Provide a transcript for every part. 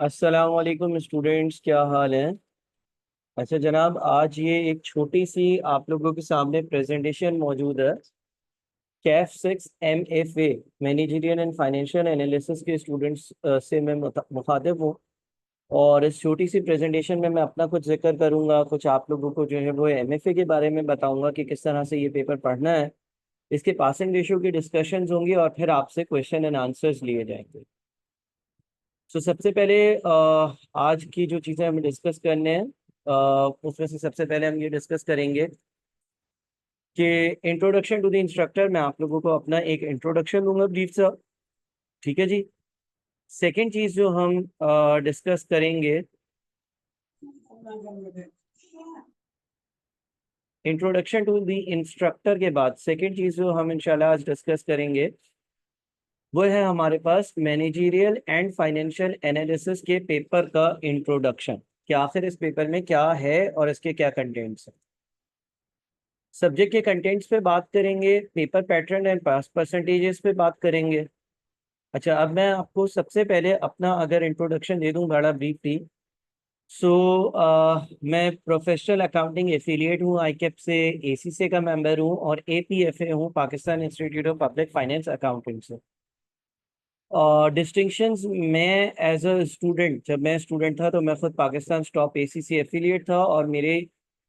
अस्सलाम वालेकुम स्टूडेंट्स, क्या हाल है। अच्छा जनाब, आज ये एक छोटी सी आप लोगों के सामने प्रेजेंटेशन मौजूद है। Kaif 6 MFA managerial and financial analysis के स्टूडेंट्स से मैं मुखातिब हूँ। और इस छोटी सी प्रेजेंटेशन में मैं अपना कुछ जिक्र करूँगा, कुछ आप लोगों को जो है वो MFA के बारे में बताऊँगा कि किस तरह से ये पेपर पढ़ना है। इसके पासिंग रेशो की डिस्कशंस होंगी और फिर आपसे क्वेश्चन एंड आंसर्स लिए जाएंगे। सबसे पहले आज की जो चीज़ें हमें डिस्कस करने हैं, उसमें से सबसे पहले हम ये डिस्कस करेंगे कि इंट्रोडक्शन टू द इंस्ट्रक्टर। मैं आप लोगों को अपना एक इंट्रोडक्शन दूंगा ब्रीफ सा। ठीक है जी। सेकंड चीज़ जो हम डिस्कस करेंगे, इंट्रोडक्शन टू द इंस्ट्रक्टर के बाद सेकंड चीज़ जो हम इंशाल्लाह आज डिस्कस करेंगे वो है हमारे पास मैनेजरियल एंड फाइनेंशियल एनालिसिस के पेपर का इंट्रोडक्शन, कि आखिर इस पेपर में क्या है और इसके क्या कंटेंट्स हैं। सब्जेक्ट के कंटेंट्स पे बात करेंगे, paper pattern and pass percentages पे बात करेंगे। अच्छा, अब मैं आपको सबसे पहले अपना अगर इंट्रोडक्शन दे दूं बड़ा ब्रीफली। सो मैं प्रोफेशनल अकाउंटिंग एफिलिएट हूँ आईकेप से, एसीसी का मेंबर हूँ और एपीएफए हूँ, Pakistan institute of public finance accounting से। डिस्टिंक्शंस, मैं एज अ स्टूडेंट, जब मैं स्टूडेंट था तो मैं खुद पाकिस्तान टॉप एसीसी एफिलिएट था और मेरे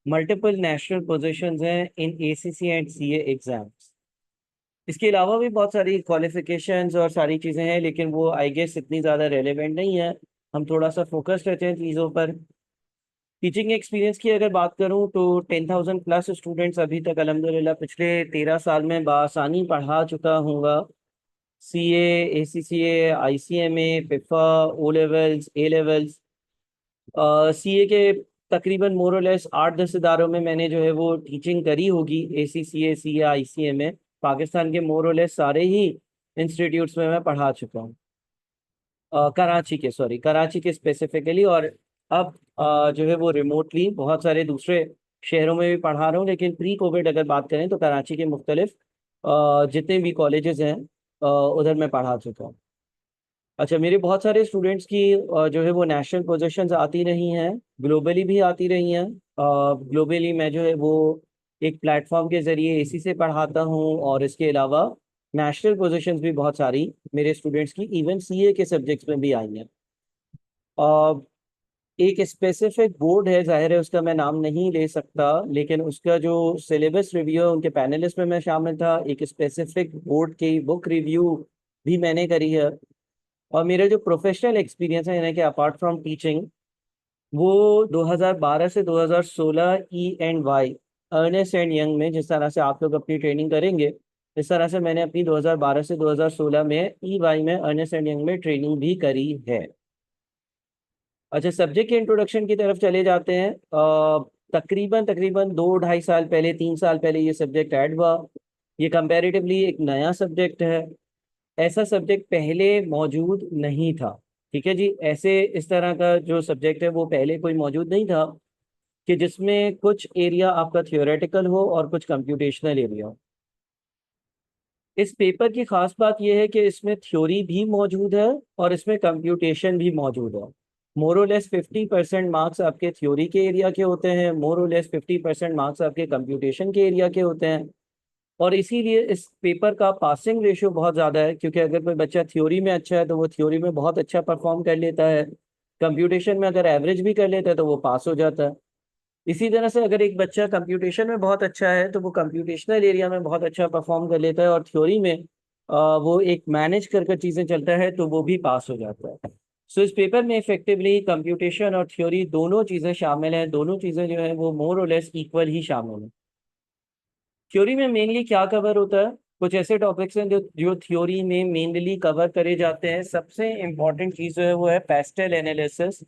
मल्टीपल नेशनल पोजीशंस हैं इन एसीसी एंड सीए एग्जाम्स। इसके अलावा भी बहुत सारी क्वालिफिकेशंस और सारी चीज़ें हैं, लेकिन वो आई गेस इतनी ज़्यादा रेलेवेंट नहीं है। हम थोड़ा सा फोकस्ड रहते हैं चीज़ों पर। टीचिंग एक्सपीरियंस की अगर बात करूं तो 10,000 प्लस स्टूडेंट्स अभी तक अल्हम्दुलिल्लाह पिछले 13 साल में बासानी पढ़ा चुका हूँगा। सीए, एसीसीए, आईसीएमए, पिफा, O levels, A levels. CA के तकरीबन मोरलेस 8-10 इदारों में मैंने जो है वो टीचिंग करी होगी। एसीसीए, सीए, आईसीएमए, पाकिस्तान के मोरलेस सारे ही इंस्टीट्यूट्स में मैं पढ़ा चुका हूँ। कराची के, सॉरी, कराची के स्पेसिफिकली। और अब जो है वो रिमोटली बहुत सारे दूसरे शहरों में भी पढ़ा रहा हूँ, लेकिन प्री कोविड अगर बात करें तो कराची के मुख्तलिफ जितने भी कॉलेजेस हैं उधर मैं पढ़ा चुका हूँ। अच्छा, मेरे बहुत सारे स्टूडेंट्स की जो है वो नेशनल पोजीशंस आती रही हैं, ग्लोबली भी आती रही हैं। ग्लोबली मैं जो है वो एक प्लेटफॉर्म के ज़रिए इसी से पढ़ाता हूँ, और इसके अलावा नेशनल पोजीशंस भी बहुत सारी मेरे स्टूडेंट्स की इवन सीए के सब्जेक्ट्स में भी आई हैं। अ, एक स्पेसिफिक बोर्ड है, जाहिर है उसका मैं नाम नहीं ले सकता, लेकिन उसका जो सिलेबस रिव्यू है उनके पैनलिस्ट में मैं शामिल था। एक स्पेसिफिक बोर्ड की बुक रिव्यू भी मैंने करी है। और मेरा जो प्रोफेशनल एक्सपीरियंस है, यानी कि अपार्ट फ्रॉम टीचिंग, वो 2012 से 2016 E&Y, अर्नेस्ट एंड यंग में, जिस तरह से आप लोग अपनी ट्रेनिंग करेंगे इस तरह से मैंने अपनी 2012 से 2016 में EY में, अर्नेस्ट एंड यंग में ट्रेनिंग भी करी है। अच्छा, सब्जेक्ट के इंट्रोडक्शन की तरफ चले जाते हैं। तकरीबन तकरीबन 2-2.5 साल पहले, 3 साल पहले ये सब्जेक्ट ऐड हुआ। ये कंपैरेटिवली एक नया सब्जेक्ट है। ऐसा सब्जेक्ट पहले मौजूद नहीं था। ठीक है जी, ऐसे इस तरह का जो सब्जेक्ट है वो पहले कोई मौजूद नहीं था, कि जिसमें कुछ एरिया आपका थियोरेटिकल हो और कुछ कंप्यूटेशनल एरिया हो। इस पेपर की खास बात यह है कि इसमें थ्योरी भी मौजूद है और इसमें कंप्यूटेशन भी मौजूद है। मोरोलेस 50% मार्क्स आपके थ्योरी के एरिया के होते हैं, मोरोलेस 50% मार्क्स आपके कंप्यूटेशन के एरिया के होते हैं। और इसीलिए इस पेपर का पासिंग रेशियो बहुत ज़्यादा है, क्योंकि अगर कोई बच्चा थ्योरी में अच्छा है तो वो थ्योरी में बहुत अच्छा परफॉर्म कर लेता है। कंप्यूटेशन में अगर एवरेज भी कर लेता है तो वो पास हो जाता है। इसी तरह से अगर एक बच्चा कंप्यूटेशन में बहुत अच्छा है तो वो कंप्यूटेशनल एरिया में बहुत अच्छा परफॉर्म कर लेता है, और थ्योरी में वो एक मैनेज कर कर चीज़ें चलता है तो वो भी पास हो जाता है। इस पेपर में इफेक्टिवली कंप्यूटेशन और थ्योरी दोनों चीज़ें शामिल हैं। दोनों चीज़ें जो है वो मोर और लेस इक्वल ही शामिल हैं। थ्योरी में मेनली क्या कवर होता है, कुछ ऐसे टॉपिक्स हैं जो जो थ्योरी में मेनली कवर करे जाते हैं। सबसे इम्पॉर्टेंट चीज़ जो है वो है pastel analysis,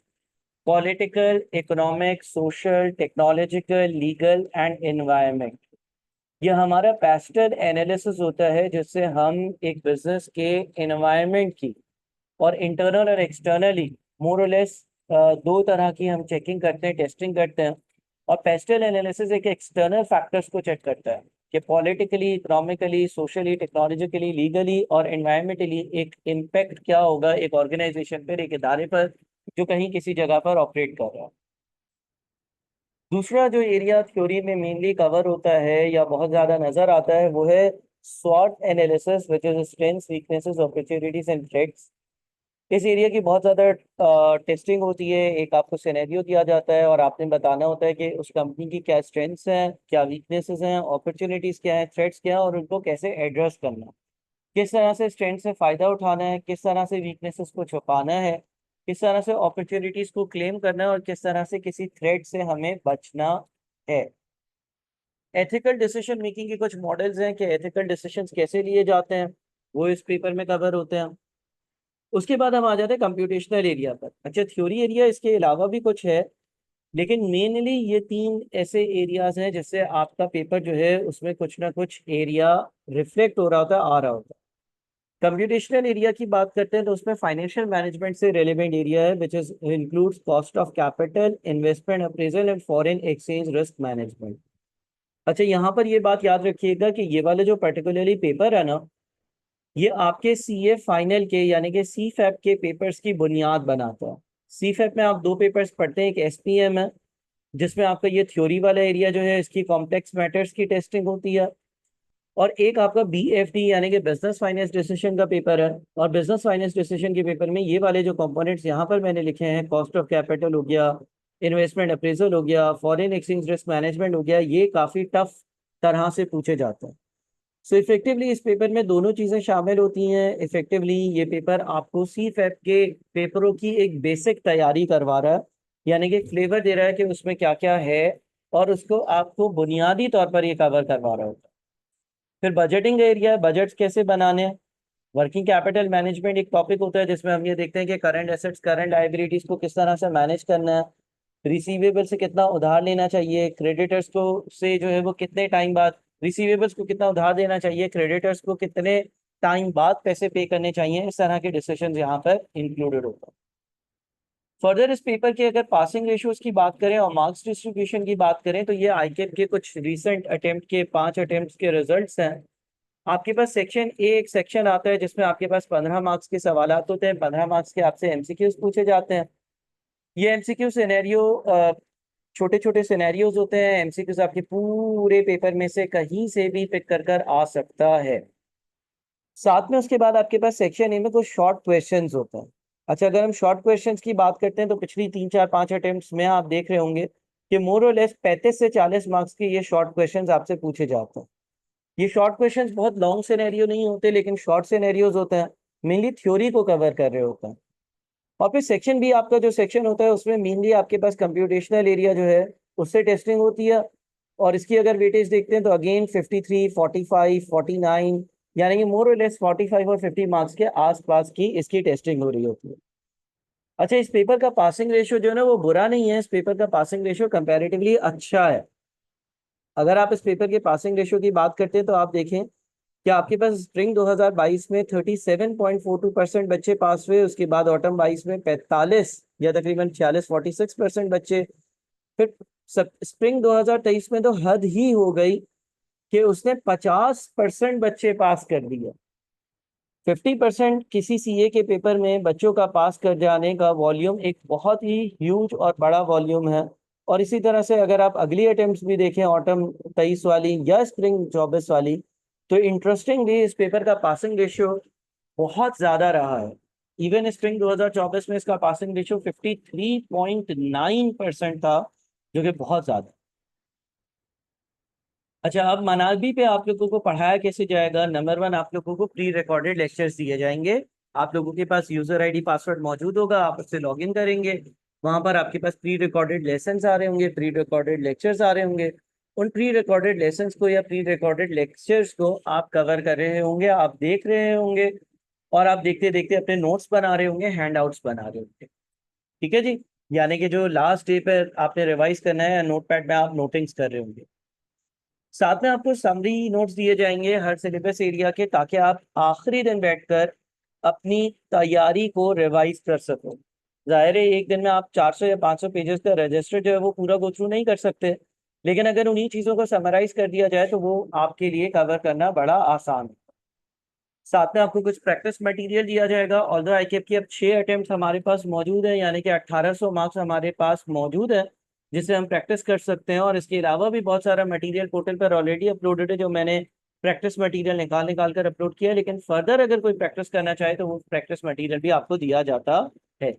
political, economic, social, technological, legal and environment. यह हमारा पेस्टल एनालिसिस होता है जिससे हम एक बिजनेस के एनवायरनमेंट की और इंटरनल और एक्सटर्नली मोर और लेस दो तरह की हम चेकिंग करते हैं, टेस्टिंग करते हैं। और पेस्टल एनालिसिस एक एक्सटर्नल फैक्टर्स को चेक करता है कि politically, economically, socially, technologically, legally और एनवायरमेंटली एक इम्पैक्ट क्या होगा एक ऑर्गेनाइजेशन पर, एक इदारे पर, जो कहीं किसी जगह पर ऑपरेट कर रहा है। दूसरा जो एरिया थ्योरी में मेनली कवर होता है या बहुत ज़्यादा नज़र आता है वो है स्वॉट analysis, which is strengths, weaknesses, opportunities and threats. इस एरिया की बहुत ज़्यादा टेस्टिंग होती है। एक आपको सिनेरियो दिया जाता है और आपने बताना होता है कि उस कंपनी की क्या स्ट्रेंथ्स हैं, क्या वीकनेसेस हैं, अपॉर्चुनिटीज़ क्या हैं, थ्रेट्स क्या हैं, और उनको कैसे एड्रेस करना है। किस तरह से स्ट्रेंथ से फ़ायदा उठाना है, किस तरह से वीकनेसेस को छुपाना है, किस तरह से अपॉर्चुनिटीज़ को क्लेम करना है, और किस तरह से किसी थ्रेट से हमें बचना है। एथिकल डिसीजन मेकिंग के कुछ मॉडल्स हैं कि एथिकल डिसीजंस कैसे लिए जाते हैं, वो इस पेपर में कवर होते हैं। उसके बाद हम आ जाते हैं कंप्यूटेशनल एरिया पर। अच्छा, थ्योरी एरिया इसके अलावा भी कुछ है, लेकिन मेनली ये तीन ऐसे एरियाज हैं जिससे आपका पेपर जो है उसमें कुछ ना कुछ एरिया रिफ्लेक्ट हो रहा होता है, आ रहा होता है। कंप्यूटेशनल एरिया की बात करते हैं तो उसमें फाइनेंशियल मैनेजमेंट से रिलेवेंट एरिया है, which is includes cost of capital, investment appraisal and foreign exchange risk management. अच्छा, यहाँ पर ये बात याद रखिएगा कि ये वाले जो पर्टिकुलरली पेपर है ना, ये आपके सीए फाइनल के यानी कि सी फैप के पेपर्स की बुनियाद बनाता है। सी फैप में आप दो पेपर्स पढ़ते हैं, एक एसपीएम है जिसमें आपका ये थ्योरी वाला एरिया जो है इसकी कॉम्प्लेक्स मैटर्स की टेस्टिंग होती है, और एक आपका बीएफडी यानी कि बिजनेस फाइनेंस डिसीजन का पेपर है। और बिजनेस फाइनेंस डिसीजन के पेपर में ये वाले जो कंपोनेंट्स यहाँ पर मैंने लिखे हैं, कॉस्ट ऑफ कैपिटल हो गया, इन्वेस्टमेंट अप्रेजल हो गया, फॉरेन एक्सचेंज रिस्क मैनेजमेंट हो गया, ये काफ़ी टफ तरह से पूछे जाते हैं। सो इफेक्टिवली इस पेपर में दोनों चीज़ें शामिल होती हैं। इफेक्टिवली ये पेपर आपको सी फैप के पेपरों की एक बेसिक तैयारी करवा रहा है, यानी कि फ्लेवर दे रहा है कि उसमें क्या क्या है, और उसको आपको बुनियादी तौर पर ये कवर करवा रहा होता है। फिर बजटिंग एरिया, बजट्स कैसे बनाने हैं। वर्किंग कैपिटल मैनेजमेंट एक टॉपिक होता है जिसमें हम ये देखते हैं कि करंट एसेट्स, करंट लायबिलिटीज को किस तरह से मैनेज करना है, रिसीवेबल से कितना उधार लेना चाहिए, क्रेडिटर्स को से जो है वो कितने टाइम बाद, रिसीवेबल्स को कितना उधार देना चाहिए, क्रेडिटर्स को कितने टाइम बाद पैसे पे करने चाहिए। इस तरह के डिसीजन यहाँ पर इंक्लूडेड होता है। फर्दर इस पेपर के अगर पासिंग रेशियोज की बात करें और मार्क्स डिस्ट्रीब्यूशन की बात करें तो ये आईकेप के कुछ रीसेंट अटेम्प्ट के 5 अटेम्प्ट के रिजल्ट्स हैं। आपके पास सेक्शन ए एक सेक्शन आता है जिसमें आपके पास 15 मार्क्स के सवाल होते हैं, 15 मार्क्स के आपसे एमसीक्यूज पूछे जाते हैं। ये एमसीक्यू सिनेरियो छोटे छोटे सिनेरियोज होते हैं। एमसीक्यूज आपके पूरे पेपर में से कहीं से भी पिक कर कर आ सकता है। साथ में उसके बाद आपके पास सेक्शन ए में कुछ शॉर्ट क्वेश्चंस होते हैं। अच्छा, अगर हम शॉर्ट क्वेश्चंस की बात करते हैं तो पिछली 3 4 5 अटेम्प्ट्स में आप देख रहे होंगे कि मोर और लेस 35 से 40 मार्क्स के ये शॉर्ट क्वेश्चंस आपसे पूछे जाते हैं। ये शॉर्ट क्वेश्चंस बहुत लॉन्ग सिनेरियो नहीं होते, लेकिन शॉर्ट सिनेरियोज होते हैं, मेनली थ्योरी को कवर कर रहे होते हैं। और फिर सेक्शन बी आपका जो सेक्शन होता है उसमें मेनली आपके पास कंप्यूटेशनल एरिया जो है उससे टेस्टिंग होती है। और इसकी अगर वेटेज देखते हैं तो अगेन 53, 45, 49, यानी कि मोर और लेस 45 और 50 मार्क्स के आसपास की इसकी टेस्टिंग हो रही होती है। अच्छा, इस पेपर का पासिंग रेशियो जो है ना वो बुरा नहीं है, इस पेपर का पासिंग रेशियो कंपैरेटिवली अच्छा है। अगर आप इस पेपर के पासिंग रेशियो की बात करते हैं तो आप देखें कि आपके पास स्प्रिंग 2022 में 37.42% बच्चे पास हुए, उसके बाद ऑटम 22 में 45 या तकरीबन 46 बच्चे। फिर स्प्रिंग 2023 में तो हद ही हो गई कि उसने 50% बच्चे पास कर दिए। 50% किसी सीए के पेपर में बच्चों का पास कर जाने का वॉल्यूम एक बहुत ही ह्यूज और बड़ा वॉल्यूम है। और इसी तरह से अगर आप अगली अटेम्प्ट्स भी देखें, ऑटम 23 वाली या स्प्रिंग 24 वाली, तो इंटरेस्टिंगली इस पेपर का पासिंग रेशियो बहुत ज़्यादा रहा है। इवन स्प्रिंग 2024 में इसका पासिंग रेशियो 53.9% था, जो कि बहुत ज़्यादा। अच्छा, अब मनाबी पे आप लोगों को पढ़ाया कैसे जाएगा। नंबर वन, आप लोगों को प्री रिकॉर्डेड लेक्चर्स दिए जाएंगे। आप लोगों के पास यूजर आईडी पासवर्ड मौजूद होगा, आप उससे लॉगिन करेंगे। वहां पर आपके पास प्री रिकॉर्डेड लेसन्स आ रहे होंगे, प्री रिकॉर्डेड लेक्चर्स आ रहे होंगे। उन प्री रिकॉर्डेड लेसन्स को या प्री रिकॉर्डेड लेक्चर्स को आप कवर कर रहे होंगे, आप देख रहे होंगे, और आप देखते देखते अपने नोट्स बना रहे होंगे, हैंड आउट्स बना रहे होंगे। ठीक है जी। यानी कि जो लास्ट डे पर आपने रिवाइज करना है, नोट पैड में आप नोटिंग्स कर रहे होंगे। साथ में आपको समरी नोट्स दिए जाएंगे हर सिलेबस एरिया के, ताकि आप आखिरी दिन बैठकर अपनी तैयारी को रिवाइज कर सको। जाहिर है एक दिन में आप 400 या 500 पेजेस का रजिस्टर जो है वो पूरा गो थ्रू नहीं कर सकते, लेकिन अगर उन्हीं चीज़ों को समराइज कर दिया जाए तो वो आपके लिए कवर करना बड़ा आसान है। साथ में आपको कुछ प्रैक्टिस मटेरियल दिया जाएगा। ऑल्दो आईकेप की अब 6 अटेम्प्ट हमारे पास मौजूद है, यानी कि 1800 मार्क्स हमारे पास मौजूद है जिसे हम प्रैक्टिस कर सकते हैं। और इसके अलावा भी बहुत सारा मटेरियल पोर्टल पर ऑलरेडी अपलोडेड है जो मैंने प्रैक्टिस मटेरियल निकाल निकाल कर अपलोड किया है। लेकिन फर्दर अगर कोई प्रैक्टिस करना चाहे तो वो प्रैक्टिस मटेरियल भी आपको दिया जाता है।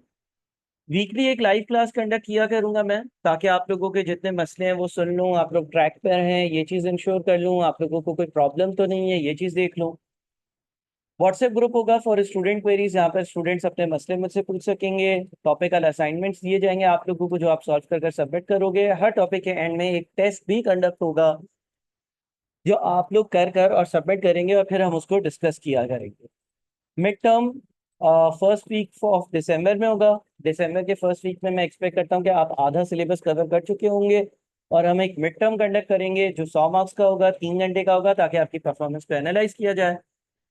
वीकली एक लाइव क्लास कंडक्ट किया करूंगा मैं, ताकि आप लोगों के जितने मसले हैं वो सुन लूँ, आप लोग ट्रैक पर हैं ये चीज़ इंश्योर कर लूँ, आप लोगों को कोई प्रॉब्लम तो नहीं है ये चीज़ देख लूँ। व्हाट्सएप ग्रुप होगा फॉर स्टूडेंट क्वेरीज, यहाँ पर स्टूडेंट्स अपने मसले मुझसे पूछ सकेंगे। टॉपिकल असाइनमेंट्स दिए जाएंगे आप लोगों को जो आप सॉल्व कर सबमिट करोगे। हर टॉपिक के एंड में एक टेस्ट भी कंडक्ट होगा जो आप लोग कर कर और सबमिट करेंगे और फिर हम उसको डिस्कस किया करेंगे। Mid term first week of दिसंबर में होगा। दिसंबर के फर्स्ट वीक में मैं एक्सपेक्ट करता हूँ कि आप आधा सिलेबस कवर कर चुके होंगे और हम एक मिड टर्म कंडक्ट करेंगे जो 100 मार्क्स का होगा, 3 घंटे का होगा, ताकि आपकी परफॉर्मेंस को एनालाइज किया जाए।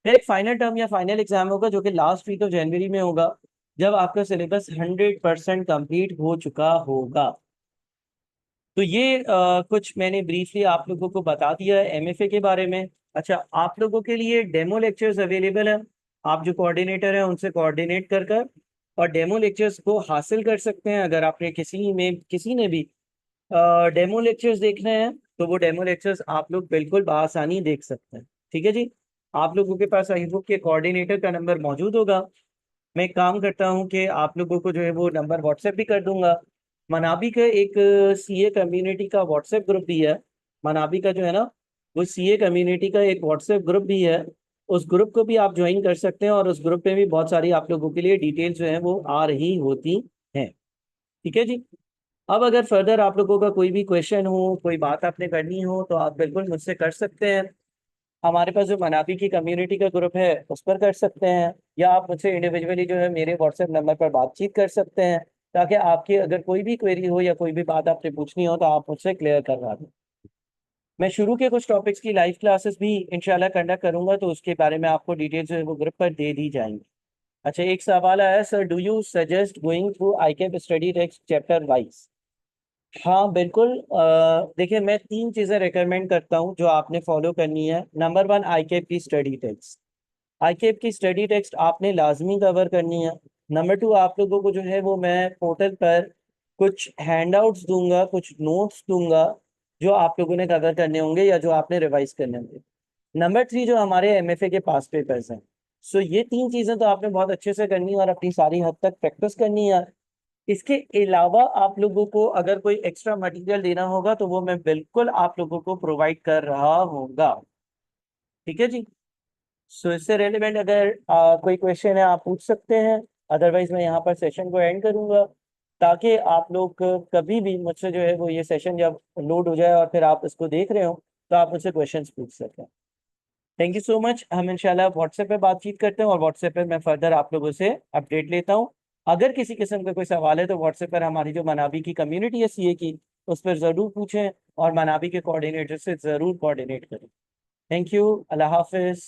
फिर एक फाइनल टर्म या फाइनल एग्जाम होगा जो कि लास्ट वीक ऑफ जनवरी में होगा, जब आपका सिलेबस 100% कंप्लीट हो चुका होगा। तो ये कुछ मैंने ब्रीफली आप लोगों को बता दिया है एमएफए के बारे में। अच्छा, आप लोगों के लिए डेमो लेक्चर्स अवेलेबल हैं। आप जो कोऑर्डिनेटर हैं उनसे कोऑर्डिनेट कर कर और डेमो लेक्चर्स को हासिल कर सकते हैं। अगर आपने किसी ने भी डेमो लेक्चर्स देखने हैं तो वो डेमो लेक्चर्स आप लोग बिल्कुल बआसानी देख सकते हैं। ठीक है जी। आप लोगों के पास आई बुक के कोऑर्डिनेटर का नंबर मौजूद होगा। मैं एक काम करता हूँ कि आप लोगों को जो है वो नंबर व्हाट्सएप भी कर दूंगा। मनाबी का एक सीए कम्युनिटी का व्हाट्सएप ग्रुप भी है। मनाबी का जो है ना, वो सीए कम्युनिटी का एक व्हाट्सएप ग्रुप भी है। उस ग्रुप को भी आप ज्वाइन कर सकते हैं और उस ग्रुप पे भी बहुत सारी आप लोगों के लिए डिटेल्स जो है वो आ रही होती हैं। ठीक है जी। अब अगर फर्दर आप लोगों का कोई भी क्वेश्चन हो, कोई बात आपने करनी हो, तो आप बिल्कुल मुझसे कर सकते हैं। हमारे पास जो मनाबी की कम्युनिटी का ग्रुप है उस पर कर सकते हैं, या आप मुझसे इंडिविजुअली जो है मेरे व्हाट्सएप नंबर पर बातचीत कर सकते हैं, ताकि आपकी अगर कोई भी क्वेरी हो या कोई भी बात आपने पूछनी हो तो आप मुझसे क्लियर करवा दें। मैं शुरू के कुछ टॉपिक्स की लाइव क्लासेस भी इंशाल्लाह कंडक्ट करूंगा, तो उसके बारे में आपको डिटेल्स जो है वो ग्रुप पर दे दी जाएंगी। अच्छा, एक सवाल आया, sir do you suggest going through ICAP study text chapter wise? हाँ बिल्कुल। देखिए, मैं 3 चीज़ें रिकमेंड करता हूँ जो आपने फॉलो करनी है। नंबर 1, आईकेप की स्टडी टेक्स्ट। आईकेप की स्टडी टेक्स्ट आपने लाजमी कवर करनी है। नंबर 2, आप लोगों को जो है वो मैं पोर्टल पर कुछ हैंडआउट्स दूंगा, कुछ नोट्स दूंगा जो आप लोगों ने कवर करने होंगे या जो आपने रिवाइज करने होंगे। नंबर 3, जो हमारे एमएफए के पास पेपर्स हैं। सो ये 3 चीज़ें तो आपने बहुत अच्छे से करनी है और अपनी सारी हद तक प्रैक्टिस करनी है। इसके अलावा आप लोगों को अगर कोई एक्स्ट्रा मटेरियल देना होगा तो वो मैं बिल्कुल आप लोगों को प्रोवाइड कर रहा होगा। ठीक है जी। सो इससे रेलिवेंट अगर कोई क्वेश्चन है आप पूछ सकते हैं, अदरवाइज मैं यहाँ पर सेशन को एंड करूँगा, ताकि आप लोग कभी भी मुझसे जो है वो ये सेशन जब लोड हो जाए और फिर आप इसको देख रहे हो तो आप मुझसे क्वेश्चंस पूछ सकें। Thank you so much. हम इंशाल्लाह व्हाट्सएप पे बातचीत करते हैं और व्हाट्सएप पे मैं फर्दर आप लोगों से अपडेट लेता हूँ। अगर किसी किस्म का कोई सवाल है तो व्हाट्सएप पर हमारी जो मनाबी की कम्युनिटी है सीए की, उस पर ज़रूर पूछें और मनाबी के कोऑर्डिनेटर से ज़रूर कोऑर्डिनेट करें। Thank you. अल्लाह हाफिज़।